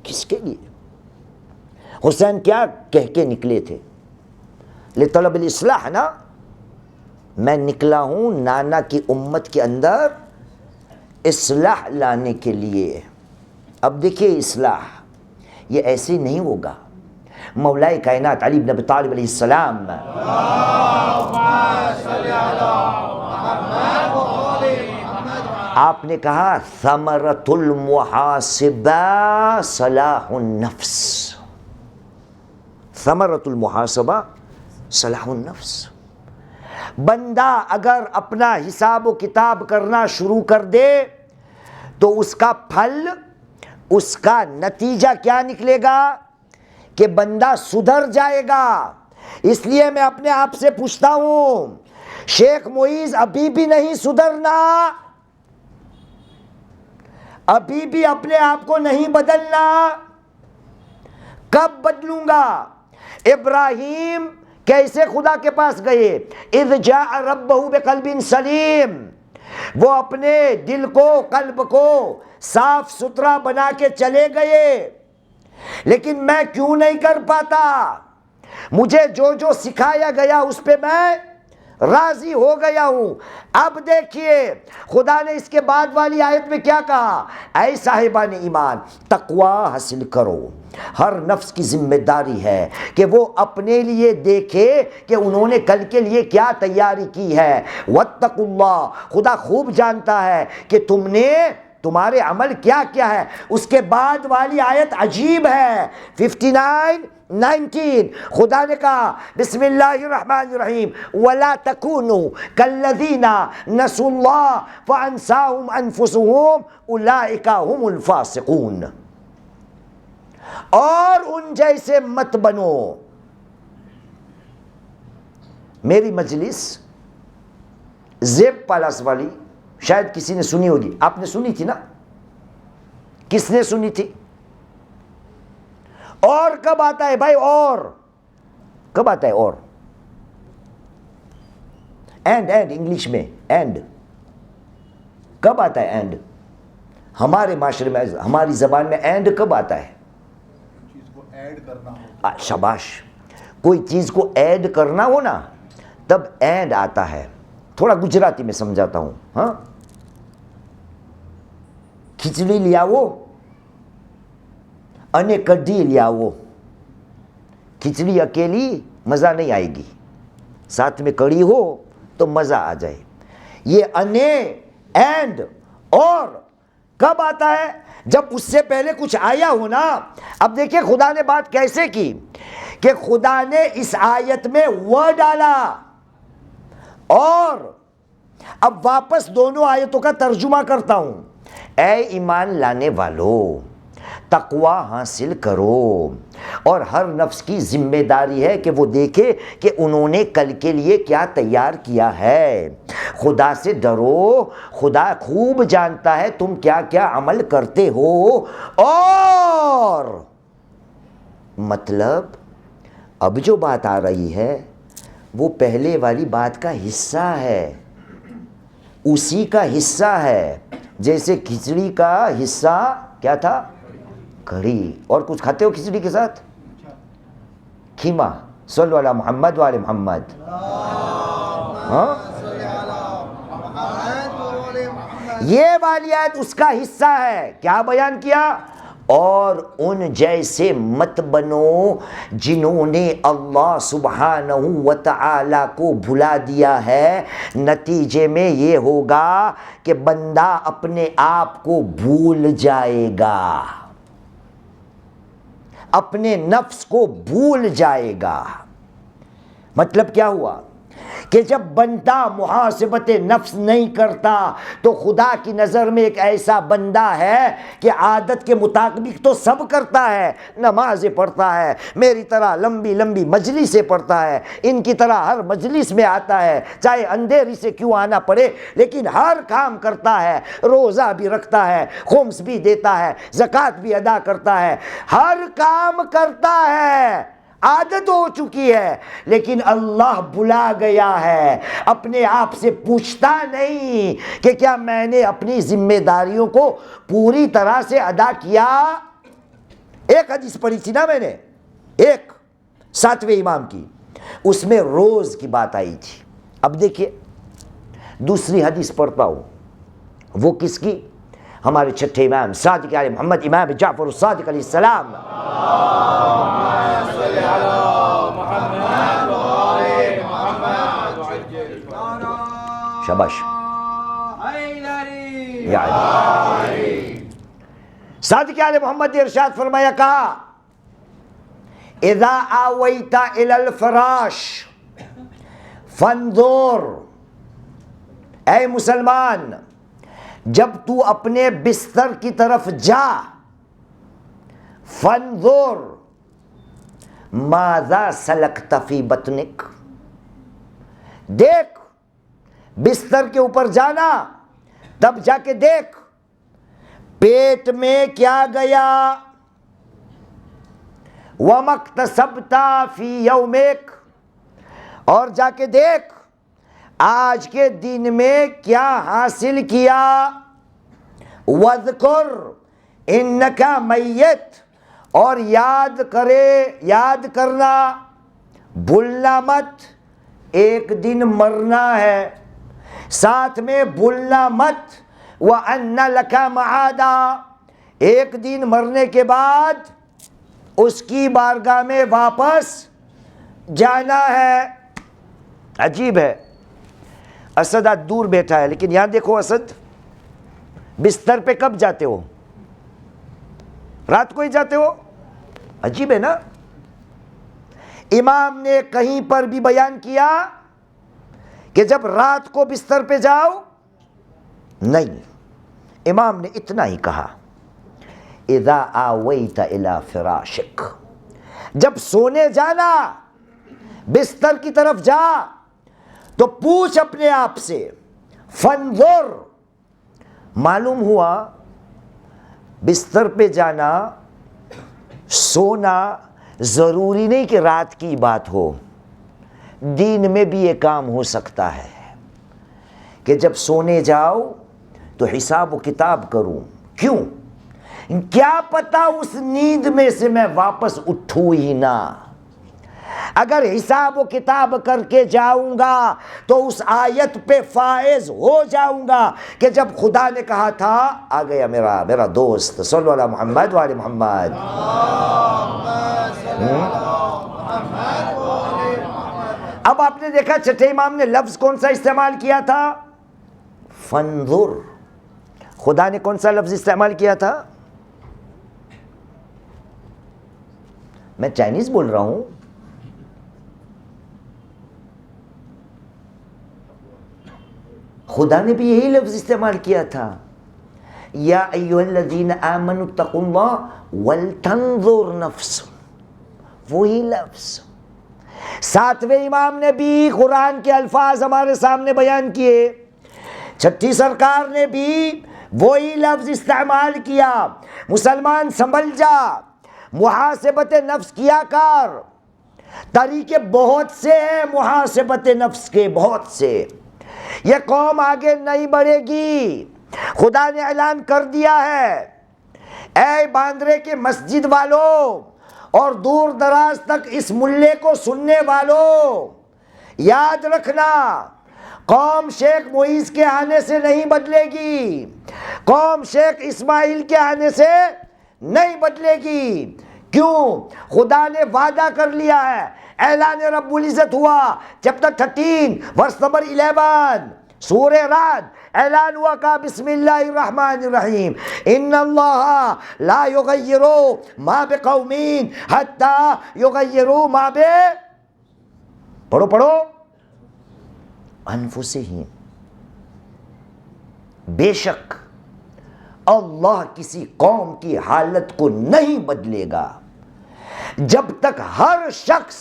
کس کے لیے؟ حسین کیا کہہ کے نکلے تھے؟ لطلب الاصلاح نا، میں نکلا ہوں نانا کی امت کے اندر اصلاح لانے کے لیے۔ اب دیکھیے اصلاح یہ ایسے نہیں ہوگا۔ مولا کائنات علی بن ابی طالب علیہ السلام، آپ نے کہا ثمرۃ المحاسبہ صلاح النفس، ثمرۃ المحاسبہ صلاح النفس۔ بندہ اگر اپنا حساب و کتاب کرنا شروع کر دے تو اس کا پھل، اس کا نتیجہ کیا نکلے گا کہ بندہ سدھر جائے گا۔ اس لیے میں اپنے آپ سے پوچھتا ہوں، شیخ معیز ابھی بھی نہیں سدھرنا، ابھی بھی اپنے آپ کو نہیں بدلنا، کب بدلوں گا؟ ابراہیم کیسے خدا کے پاس گئے؟ اذ جاء ربہ بقلب سلیم، وہ اپنے دل کو، قلب کو صاف ستھرا بنا کے چلے گئے، لیکن میں کیوں نہیں کر پاتا؟ مجھے جو جو سکھایا گیا اس پہ میں راضی ہو گیا ہوں۔ اب دیکھیے خدا نے اس کے بعد والی آیت میں کیا کہا؟ اے صاحبان ایمان تقوی حاصل کرو۔ ہر نفس کی ذمہ داری ہے کہ وہ اپنے لیے دیکھے کہ انہوں نے کل کے لیے کیا تیاری کی ہے۔ واتقوا اللہ، خدا خوب جانتا ہے کہ تم نے، تمہارے عمل کیا کیا ہے۔ اس کے بعد والی آیت عجیب ہے، 59:19، خدا نے کہا بسم اللہ الرحمن الرحیم وَلَا تَكُونُوا كَالَّذِينَ نَسُوا اللَّهَ فَأَنْسَاهُمْ أَنفُسُهُمْ أُولَئِكَ هُمُ الْفَاسِقُونَ، اور ان جیسے مت بنو۔ میری مجلس زیب پالاس والی شاید کسی نے سنی ہوگی، آپ نے سنی تھی نا؟ کس نے سنی تھی؟ اور کب آتا ہے بھائی؟ اور کب آتا ہے؟ اور اینڈ انگلش میں اینڈ کب آتا ہے؟ اینڈ ہمارے معاشرے میں، ہماری زبان میں اینڈ کب آتا ہے؟ چیز کو ایڈ کرنا ہو، شاباش، کوئی چیز کو ایڈ کرنا ہو نا تب اینڈ آتا ہے. تھوڑا گجراتی میں سمجھاتا ہوں. ہاں، کھچڑی لیاو અને કઢી لیاو. کھچڑی اکیلی مزہ نہیں آئے گی، ساتھ میں کڑی ہو تو مزہ آ جائے. یہ انے اینڈ اور کب آتا ہے؟ جب اس سے پہلے کچھ آیا ہو نا. اب دیکھیں خدا نے بات کیسے کی کہ خدا نے اس آیت میں وہ ڈالا، اور اب واپس دونوں آیتوں کا ترجمہ کرتا ہوں. اے ایمان لانے والو، تقوی حاصل کرو، اور ہر نفس کی ذمہ داری ہے کہ وہ دیکھے کہ انہوں نے کل کے لیے کیا تیار کیا ہے. خدا سے ڈرو، خدا خوب جانتا ہے تم کیا کیا عمل کرتے ہو. اور مطلب اب جو بات آ رہی ہے وہ پہلے والی بات کا حصہ ہے، اسی کا حصہ ہے. جیسے کھچڑی کا حصہ کیا تھا؟ کڑھی. اور کچھ کھاتے ہو کھچڑی کے ساتھ؟ کھیما. صلو علی محمد و آل محمد. ہاں، یہ والی آیت اس کا حصہ ہے. کیا بیان کیا؟ اور ان جیسے مت بنو جنہوں نے اللہ سبحانہ و تعالی کو بھلا دیا ہے. نتیجے میں یہ ہوگا کہ بندہ اپنے آپ کو بھول جائے گا، اپنے نفس کو بھول جائے گا. مطلب کیا ہوا کہ جب بندہ محاسبت نفس نہیں کرتا تو خدا کی نظر میں ایک ایسا بندہ ہے کہ عادت کے مطابق تو سب کرتا ہے. نمازیں پڑھتا ہے، میری طرح لمبی لمبی مجلسیں پڑھتا ہے، ان کی طرح ہر مجلس میں آتا ہے چاہے اندھیری سے کیوں آنا پڑے، لیکن ہر کام کرتا ہے. روزہ بھی رکھتا ہے، خمس بھی دیتا ہے، زکوٰۃ بھی ادا کرتا ہے، ہر کام کرتا ہے، عادت ہو چکی ہے. لیکن اللہ بلا گیا ہے، اپنے آپ سے پوچھتا نہیں کہ کیا میں نے اپنی ذمہ داریوں کو پوری طرح سے ادا کیا. ایک حدیث پڑھی تھی نا میں نے، ایک 7ویں امام کی، اس میں روز کی بات آئی تھی. اب دیکھیے دوسری حدیث پڑھتا ہوں. وہ کس کی؟ ہمارے چھٹے امام صادق علیہ محمد امام جعفر الصادق علیہ السلام. شاباش یا علی. صادق علیہ محمد نے ارشاد فرمایا، کہا اذا آویت الی الفراش فانظر. اے مسلمان، جب تو اپنے بستر کی طرف جا، فانظر ماذا سلکت فی بطنک، دیکھ، بستر کے اوپر جانا تب جا کے دیکھ پیٹ میں کیا گیا. وَمَا اكْتَسَبْتَ فِي يَوْمِكَ، اور جا کے دیکھ آج کے دن میں کیا حاصل کیا. وَاذْكُرْ إِنَّكَ مَيِّتٌ، اور یاد کرنا، بھولنا مت، ایک دن مرنا ہے. ساتھ میں بھولنا مت وَأَنَّ لَكَ مَعَادًا، ایک دن مرنے کے بعد اس کی بارگاہ میں واپس جانا ہے. عجیب ہے. اسد آج دور بیٹھا ہے، لیکن یہاں دیکھو اسد، بستر پہ کب جاتے ہو؟ رات کو ہی جاتے ہو. عجیب ہے نا. امام نے کہیں پر بھی بیان کیا کہ جب رات کو بستر پہ جاؤ؟ نہیں، امام نے اتنا ہی کہا اذا آویت الی فراشک، جب سونے جانا، بستر کی طرف جا تو پوچھ اپنے آپ سے، فانظر. معلوم ہوا بستر پہ جانا سونا ضروری نہیں کہ رات کی بات ہو، دین میں بھی یہ کام ہو سکتا ہے کہ جب سونے جاؤ تو حساب و کتاب کروں. کیوں؟ کیا پتا اس نیند میں سے میں واپس اٹھوں ہی نہ. اگر حساب و کتاب کر کے جاؤں گا تو اس آیت پہ فائز ہو جاؤں گا کہ جب خدا نے کہا تھا آ گیا میرا دوست صلی اللہ محمد وآل محمد. اب آپ نے دیکھا چھٹے امام نے لفظ کون سا استعمال کیا تھا؟ فانظر. خدا نے کون سا لفظ استعمال کیا تھا؟ میں چائنیز بول رہا ہوں. خدا نے بھی یہی لفظ استعمال کیا تھا. یا ایھا الذین آمنوا اتقوا اللہ ولتنظر نفس. وہی لفظ. ساتویں امام نے بھی قرآن کے الفاظ ہمارے سامنے بیان کیے. چھٹی سرکار نے بھی وہی لفظ استعمال کیا. مسلمان سنبھل جا، محاسبت نفس کیا کر. طریقے بہت سے ہیں محاسبت نفس کے، بہت سے. یہ قوم آگے نہیں بڑھے گی. خدا نے اعلان کر دیا ہے، اے باندرے کے مسجد والوں اور دور دراز تک اس ملے کو سننے والوں، یاد رکھنا قوم شیخ معیز کے آنے سے نہیں بدلے گی، قوم شیخ اسماعیل کے آنے سے نہیں بدلے گی. کیوں؟ خدا نے وعدہ کر لیا ہے. اعلان رب العزت ہوا چیپٹر 13 ورس نمبر 11 سورہ رعد. اعلان ہوا کا بسم اللہ الرحمن الرحیم ان اللہ لا یغیر ما بقوم حتی یغیروا ما پڑھو انفسہم. بے شک اللہ کسی قوم کی حالت کو نہیں بدلے گا جب تک ہر شخص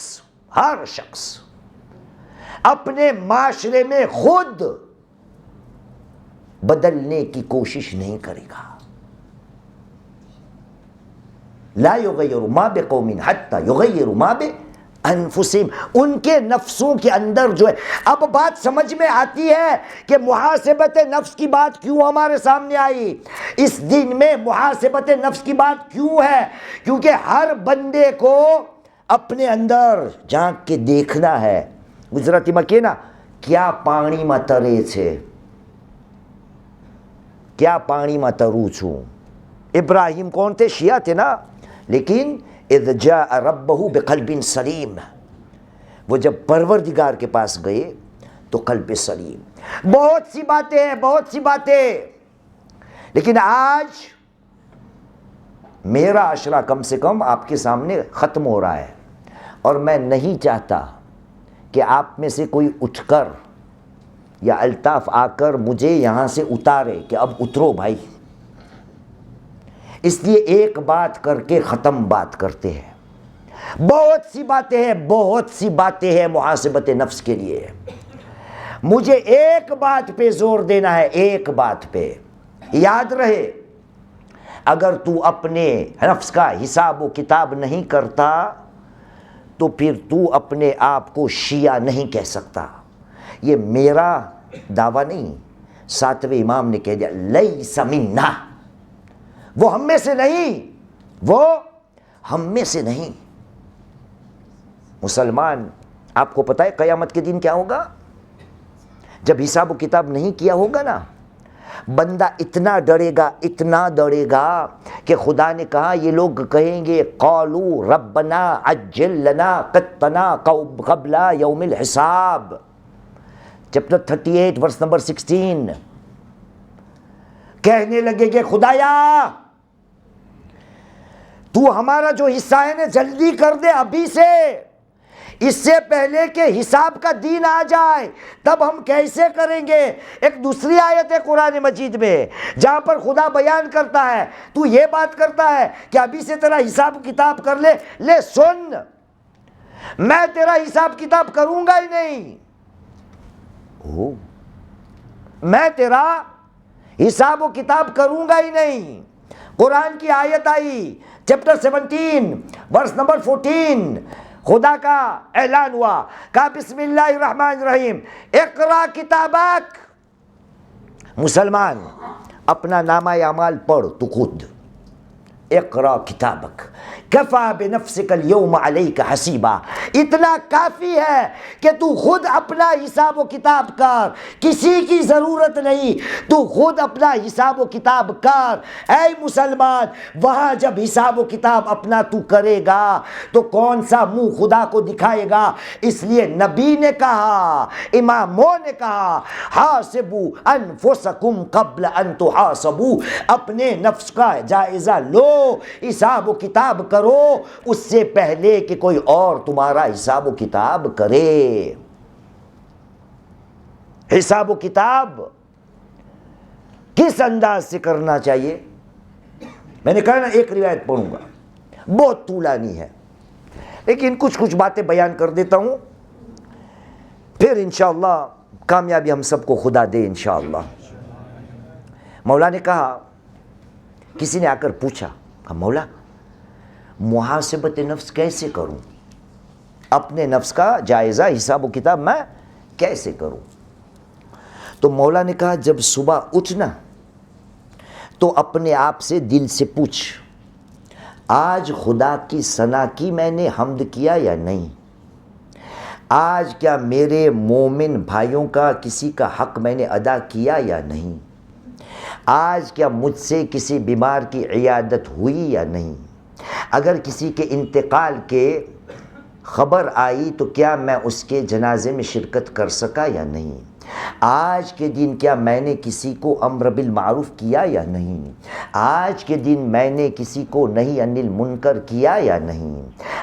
اپنے معاشرے میں خود بدلنے کی کوشش نہیں کرے گا. لا یغیر ما بقوم حتی یغیر ما بانفسہم. ان کے نفسوں کے اندر جو ہے. اب بات سمجھ میں آتی ہے کہ محاسبت نفس کی بات کیوں ہمارے سامنے آئی. اس دن میں محاسبت نفس کی بات کیوں ہے؟ کیونکہ ہر بندے کو اپنے اندر جھانک کے دیکھنا ہے. گجراتی میں کہنا کیا پانی میں ترے چھے، کیا پانی میں تروں چھوں. ابراہیم کون تھے؟ شیعہ تھے نا. لیکن اذ جاء ربہ بقلب سلیم، وہ جب پروردگار کے پاس گئے تو قلب سلیم. بہت سی باتیں. لیکن آج میرا عشرہ کم سے کم آپ کے سامنے ختم ہو رہا ہے، اور میں نہیں چاہتا کہ آپ میں سے کوئی اٹھ کر یا الطاف آ کر مجھے یہاں سے اتارے کہ اب اترو بھائی. اس لیے ایک بات کر کے ختم بات کرتے ہیں. بہت سی باتیں ہیں محاسبت نفس کے لیے. مجھے ایک بات پہ زور دینا ہے، ایک بات پہ. یاد رہے، اگر تو اپنے نفس کا حساب و کتاب نہیں کرتا تو پھر تو اپنے آپ کو شیعہ نہیں کہہ سکتا. یہ میرا دعویٰ نہیں، ساتویں امام نے کہہ دیا لیس منا. وہ ہم میں سے نہیں. مسلمان، آپ کو پتہ ہے قیامت کے دن کیا ہوگا؟ جب حساب و کتاب نہیں کیا ہوگا نا، بندہ اتنا ڈرے گا کہ خدا نے کہا یہ لوگ کہیں گے قالوا ربنا عجل لنا قطنا قبل یوم الحساب. Chapter 38 verse number 16. کہنے لگے کہ خدایا تو ہمارا جو حصہ ہے نا جلدی کر دے ابھی سے، اس سے پہلے کہ حساب کا دن آ جائے. تب ہم کیسے کریں گے؟ ایک دوسری آیت ہے قرآن مجید میں جہاں پر خدا بیان کرتا ہے تو یہ بات کرتا ہے کہ ابھی سے تیرا حساب کتاب کر لے سن، میں تیرا حساب کتاب کروں گا ہی نہیں. میں تیرا حساب و کتاب کروں گا ہی نہیں. قرآن کی آیت آئی چیپٹر 17 ورس نمبر 14، خدا کا اعلان ہوا، کہا بسم اللہ الرحمن الرحیم اقرا کتابک، مسلمان اپنا نامہ اعمال پڑھ تو خود، اقرا کتابک کفا بنفسک اليوم علیک حسیبا، اتنا کافی ہے کہ تو خود اپنا حساب و کتاب کر، کسی کی ضرورت نہیں، تو خود اپنا حساب و کتاب کر۔ اے مسلمان، وہاں جب حساب و کتاب اپنا تو کرے گا تو کون سا منہ خدا کو دکھائے گا؟ اس لیے نبی نے کہا، اماموں نے کہا، حاسبوا انفسکم قبل ان تحاسبوا، اپنے نفس کا جائزہ لو، حساب و کتاب کرو اس سے پہلے کہ کوئی اور تمہارا حساب و کتاب کرے۔ حساب و کتاب کس انداز سے کرنا چاہیے؟ میں نے کہا نا ایک روایت پڑھوں گا، بہت طولانی ہے، لیکن کچھ باتیں بیان کر دیتا ہوں، پھر انشاءاللہ کامیابی ہم سب کو خدا دے انشاءاللہ۔ مولا نے کہا، کسی نے آ کر پوچھا، کہا مولا محاسبت نفس کیسے کروں؟ اپنے نفس کا جائزہ حساب و کتاب میں کیسے کروں؟ تو مولا نے کہا جب صبح اٹھنا تو اپنے آپ سے دل سے پوچھ، آج خدا کی ثنا کی میں نے حمد کیا یا نہیں؟ آج کیا میرے مومن بھائیوں کا کسی کا حق میں نے ادا کیا یا نہیں؟ آج کیا مجھ سے کسی بیمار کی عیادت ہوئی یا نہیں؟ اگر کسی کے انتقال کے خبر آئی تو کیا میں اس کے جنازے میں شرکت کر سکا یا نہیں؟ آج کے دن کیا میں نے کسی کو امر بالمعروف کیا یا نہیں؟ آج کے دن میں نے کسی کو نہی عن المنکر کیا یا نہیں؟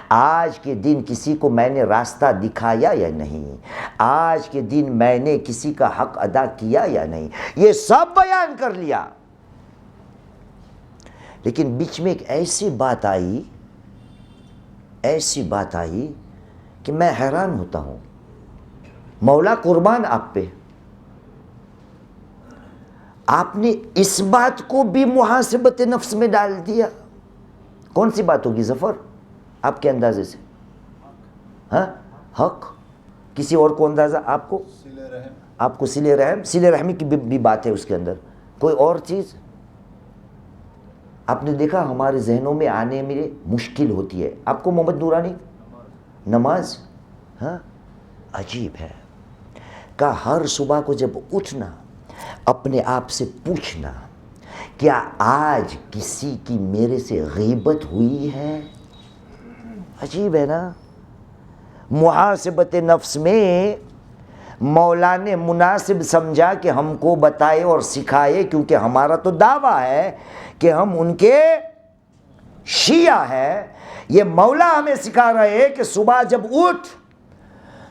آج کے دن کسی کو میں نے راستہ دکھایا یا نہیں؟ آج کے دن میں نے کسی کا حق ادا کیا یا نہیں؟ یہ سب بیان کر لیا، لیکن بیچ میں ایک ایسی بات آئی کہ میں حیران ہوتا ہوں، مولا قربان آپ پہ، آپ نے اس بات کو بھی محاسبت نفس میں ڈال دیا۔ کون سی بات ہوگی ظفر آپ کے اندازے سے؟ ہاں، حق؟ کسی اور کو اندازہ؟ آپ کو؟ آپ کو صلہ رحمی کی بھی بات ہے اس کے اندر، کوئی اور چیز؟ آپ نے دیکھا ہمارے ذہنوں میں آنے میں مشکل ہوتی ہے، آپ کو محمد نورانی؟ نماز؟ ہاں، عجیب ہے کہ ہر صبح کو جب اٹھنا اپنے آپ سے پوچھنا، کیا آج کسی کی میرے سے غیبت ہوئی ہے؟ عجیب ہے نا۔ محاسبت نفس میں مولا نے مناسب سمجھا کہ ہم کو بتائے اور سکھائے، کیونکہ ہمارا تو دعویٰ ہے کہ ہم ان کے شیعہ ہیں۔ یہ مولا ہمیں سکھا رہے ہیں کہ صبح جب اٹھ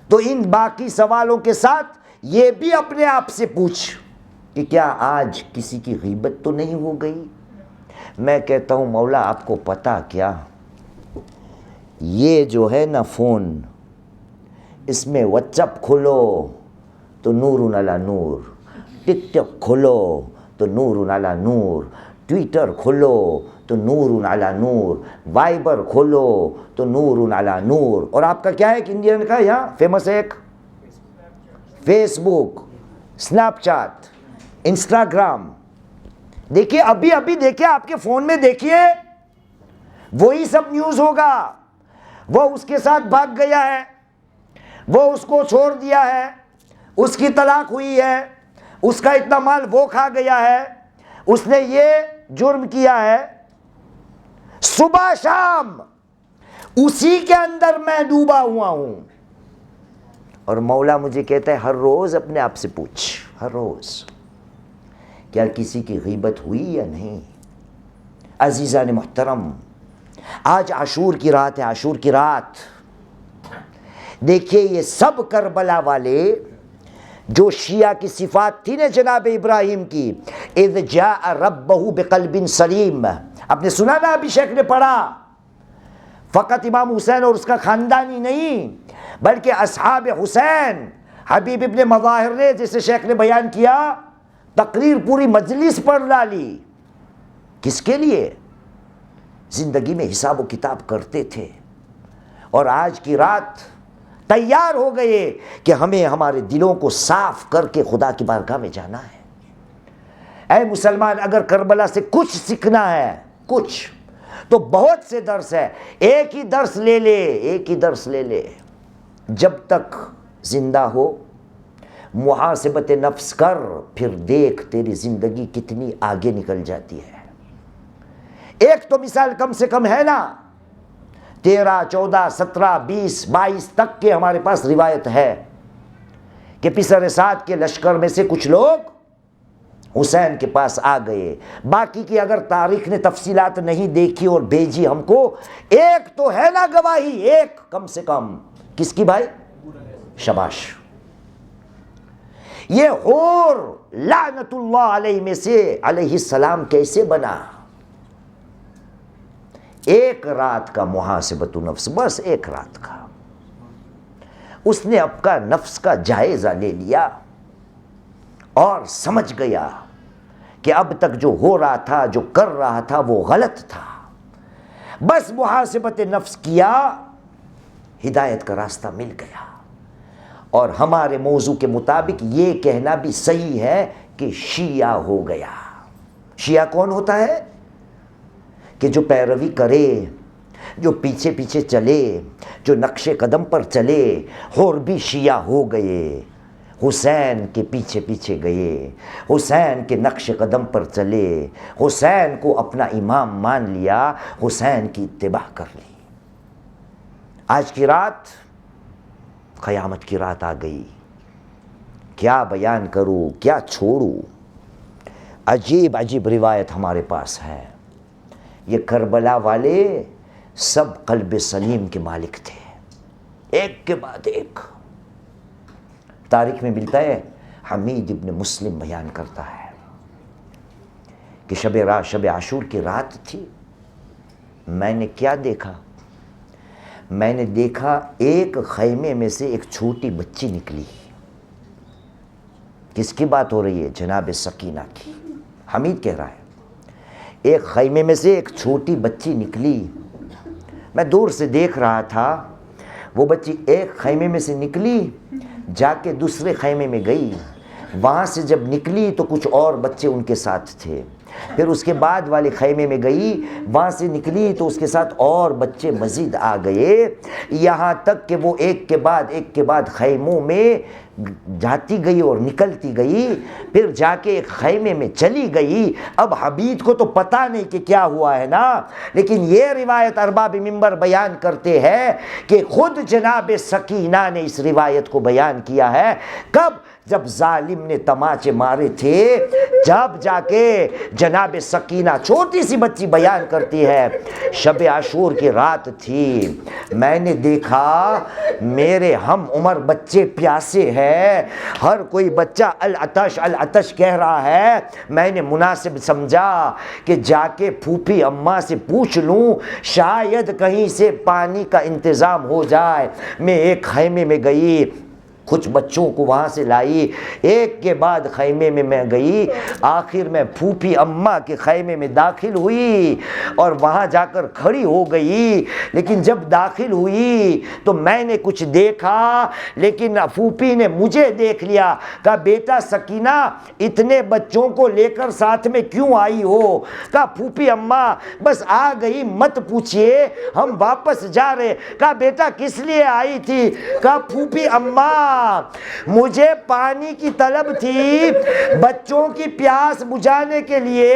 تو ان باقی سوالوں کے ساتھ یہ بھی اپنے آپ سے پوچھ کہ کیا آج کسی کی غیبت تو نہیں ہو گئی؟ میں کہتا ہوں مولا آپ کو پتہ کیا، یہ جو ہے نا فون، اس میں واٹس ایپ کھولو تو نور علی نور، ٹک ٹاک کھولو تو نور علی نور، ٹویٹر کھولو تو نور علی نور، وائبر کھولو تو نور علی نور۔ اور آپ کا کیا ہے کہ انڈین کا یہاں فیمس ہے ایک فیس بک، اسنیپ چیٹ، انسٹاگرام۔ دیکھیے ابھی دیکھیے آپ کے فون میں، دیکھیے وہی سب نیوز ہوگا۔ وہ اس کے ساتھ بھاگ گیا ہے، وہ اس کو چھوڑ دیا ہے، اس کی طلاق ہوئی ہے، اس کا اتنا مال وہ کھا گیا ہے، اس نے یہ جرم کیا ہے۔ صبح شام اسی کے اندر میں ڈوبا ہوا ہوں، اور مولا مجھے کہتا ہے ہر روز اپنے آپ سے پوچھ، ہر روز کیا کسی کی غیبت ہوئی یا نہیں؟ عزیزان محترم، آج عاشور کی رات ہے، عاشور کی رات۔ دیکھیے یہ سب کربلا والے جو شیعہ کی صفات تھی نا جناب ابراہیم کی، اذ جاء ربہ بقلب سلیم، آپ نے سنا نا، ابھی شیخ نے پڑھا، فقط امام حسین اور اس کا خاندان ہی نہیں بلکہ اصحاب حسین، حبیب ابن مظاہر نے، جیسے شیخ نے بیان کیا، تقریر پوری مجلس پڑھ ڈالی کس کے لیے؟ زندگی میں حساب و کتاب کرتے تھے، اور آج کی رات تیار ہو گئے کہ ہمیں ہمارے دلوں کو صاف کر کے خدا کی بارگاہ میں جانا ہے۔ اے مسلمان، اگر کربلا سے کچھ سیکھنا ہے، کچھ تو بہت سے درس ہے، ایک ہی درس لے لے، ایک ہی درس لے لے۔ جب تک زندہ ہو محاسبت نفس کر، پھر دیکھ تیری زندگی کتنی آگے نکل جاتی ہے۔ ایک تو مثال کم سے کم ہے نا، 13، 14، 17، 20، 22 تک کے ہمارے پاس روایت ہے کہ پسر سعد کے لشکر میں سے کچھ لوگ حسین کے پاس آ گئے۔ باقی کی اگر تاریخ نے تفصیلات نہیں دیکھی اور بھیجی ہم کو، ایک تو ہے نا گواہی، ایک کم سے کم، کس کی بھائی؟ شاباش۔ یہ حور لعنت اللہ علیہ میں سے علیہ السلام کیسے بنا؟ ایک رات کا محاسبۃ نفس، بس ایک رات کا۔ اس نے اپنا نفس کا جائزہ لے لیا اور سمجھ گیا کہ اب تک جو ہو رہا تھا، جو کر رہا تھا، وہ غلط تھا۔ بس محاسبت نفس کیا، ہدایت کا راستہ مل گیا۔ اور ہمارے موضوع کے مطابق یہ کہنا بھی صحیح ہے کہ شیعہ ہو گیا۔ شیعہ کون ہوتا ہے؟ کہ جو پیروی کرے، جو پیچھے پیچھے چلے، جو نقش قدم پر چلے۔ اور بھی شیعہ ہو گئے، حسین کے پیچھے پیچھے گئے، حسین کے نقش قدم پر چلے، حسین کو اپنا امام مان لیا، حسین کی اتباع کر لی۔ آج کی رات قیامت کی رات آ گئی، کیا بیان کروں، کیا چھوڑوں؟ عجیب عجیب روایت ہمارے پاس ہے۔ یہ کربلا والے سب قلب سلیم کے مالک تھے، ایک کے بعد ایک۔ تاریخ میں ملتا ہے، حمید ابن مسلم بیان کرتا ہے کہ شب عاشور کی رات تھی، میں نے کیا دیکھا؟ میں نے دیکھا ایک خیمے میں سے ایک چھوٹی بچی نکلی۔ کس کی بات ہو رہی ہے؟ جناب سکینہ کی۔ حمید کہہ رہا ہے ایک خیمے میں سے ایک چھوٹی بچی نکلی، میں دور سے دیکھ رہا تھا۔ وہ بچی ایک خیمے میں سے نکلی، جا کے دوسرے خیمے میں گئی، وہاں سے جب نکلی تو کچھ اور بچے ان کے ساتھ تھے، پھر اس کے بعد والے خیمے میں گئی، وہاں سے نکلی تو اس کے ساتھ اور بچے مزید آ گئے، یہاں تک کہ وہ ایک کے بعد خیموں میں جاتی گئی اور نکلتی گئی، پھر جا کے ایک خیمے میں چلی گئی۔ اب حبیب کو تو پتہ نہیں کہ کیا ہوا ہے نا، لیکن یہ روایت ارباب منبر بیان کرتے ہیں کہ خود جناب سکینہ نے اس روایت کو بیان کیا ہے۔ کب؟ جب ظالم نے تماچے مارے تھے، جب جا کے جناب سکینہ، چھوٹی سی بچی بیان کرتی ہے، شب عاشور کی رات تھی، میں نے دیکھا میرے ہم عمر بچے پیاسے ہیں، ہر کوئی بچہ العطش العطش کہہ رہا ہے، میں نے مناسب سمجھا کہ جا کے پھوپھی اماں سے پوچھ لوں، شاید کہیں سے پانی کا انتظام ہو جائے۔ میں ایک خیمے میں گئی، کچھ بچوں کو وہاں سے لائی، ایک کے بعد خیمے میں گئی، آخر میں پھوپھی اماں کے خیمے میں داخل ہوئی اور وہاں جا کر کھڑی ہو گئی۔ لیکن جب داخل ہوئی تو میں نے کچھ دیکھا، لیکن پھوپھی نے مجھے دیکھ لیا، کہا بیٹا سکینہ اتنے بچوں کو لے کر ساتھ میں کیوں آئی ہو؟ کہا پھوپھی اماں بس آ گئی، مت پوچھئے، ہم واپس جا رہے۔ کہا بیٹا کس لیے آئی تھی؟ کہا پھوپھی اماں مجھے پانی کی طلب تھی، بچوں کی پیاس بجھانے کے لیے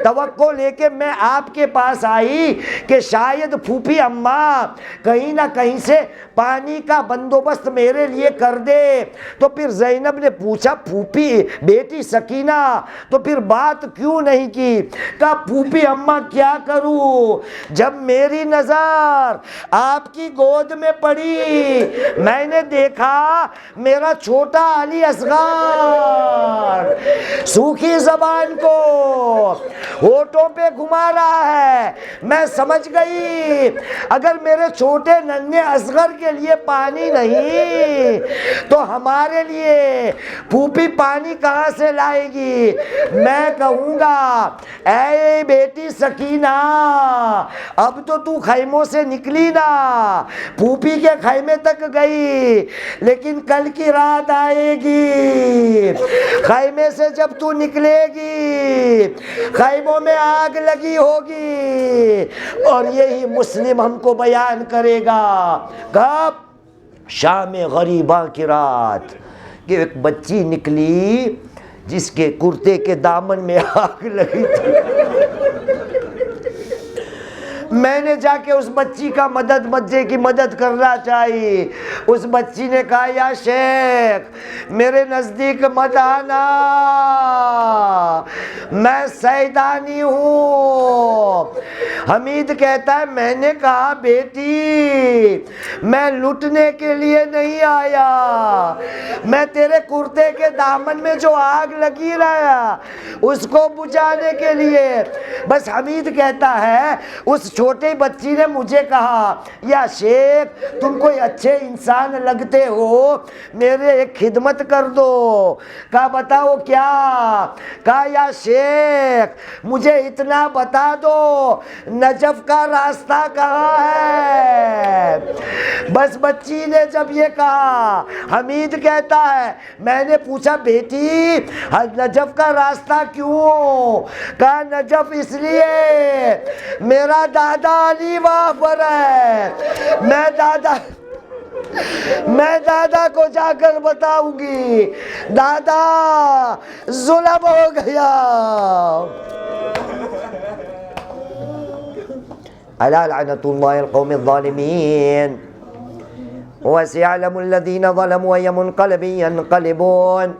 توقع لے کے میں آپ کے پاس آئی کہ شاید پھوپھی اماں کہیں نہ کہیں سے پانی کا بندوبست میرے لیے کر دے۔ تو پھر زینب نے پوچھا پھوپھی بیٹی سکینہ تو پھر بات کیوں نہیں کی؟ کہا پھوپھی اماں کیا کروں، جب میری نظر آپ کی گود میں پڑی، میں نے دیکھا میرا چھوٹا علی اصغر سوکھی زبان کو ہونٹوں پہ گھما رہا ہے، میں سمجھ گئی اگر میرے چھوٹے ننھے اصغر کے لیے پانی نہیں تو تو ہمارے لیے پھوپھی پانی کہاں سے لائے گی؟ میں کہوں گا اے بیٹی سکینہ، اب تو خیموں سے نکلی نا، پھوپھی کے خیمے تک گئی، لیکن کل کی رات آئے گی، خیمے سے جب تو نکلے گی خیموں میں آگ لگی ہوگی، اور یہی مسلم ہم کو بیان کرے گا کب؟ شام غریباں کی رات، کہ ایک بچی نکلی جس کے کرتے کے دامن میں آگ لگی تھی۔ میں نے جا کے اس بچی کا بچے کی مدد کرنا چاہیے۔ اس بچی نے کہا یا شیخ میرے نزدیک مت آنا، میں سیدانی ہوں۔ حمید کہتا ہے میں نے کہا بیٹی میں لٹنے کے لیے نہیں آیا، میں تیرے کرتے کے دامن میں جو آگ لگی رہا اس کو بجھانے کے لیے۔ بس حمید کہتا ہے اس چھوٹی بچی نے مجھے کہا یا شیخ تم کوئی اچھے انسان لگتے ہو، میرے ایک خدمت کر دو۔ کہا بتاؤ کیا؟ کہا یا شیخ مجھے اتنا بتا دو نجف کا راستہ کہاں ہے؟ بس بچی نے جب یہ کہا، حمید کہتا ہے میں نے پوچھا بیٹی نجف کا راستہ کیوں؟ کہا نجف اس لیے میرا دادا علی وہاں پر ہے، میں دادا کو جا کر بتاؤں گی دادا ظلم ہو گیا۔ الا لعنۃ اللہ القوم الظالمین وسيعلم الذين ظلموا أي منقلب ينقلبون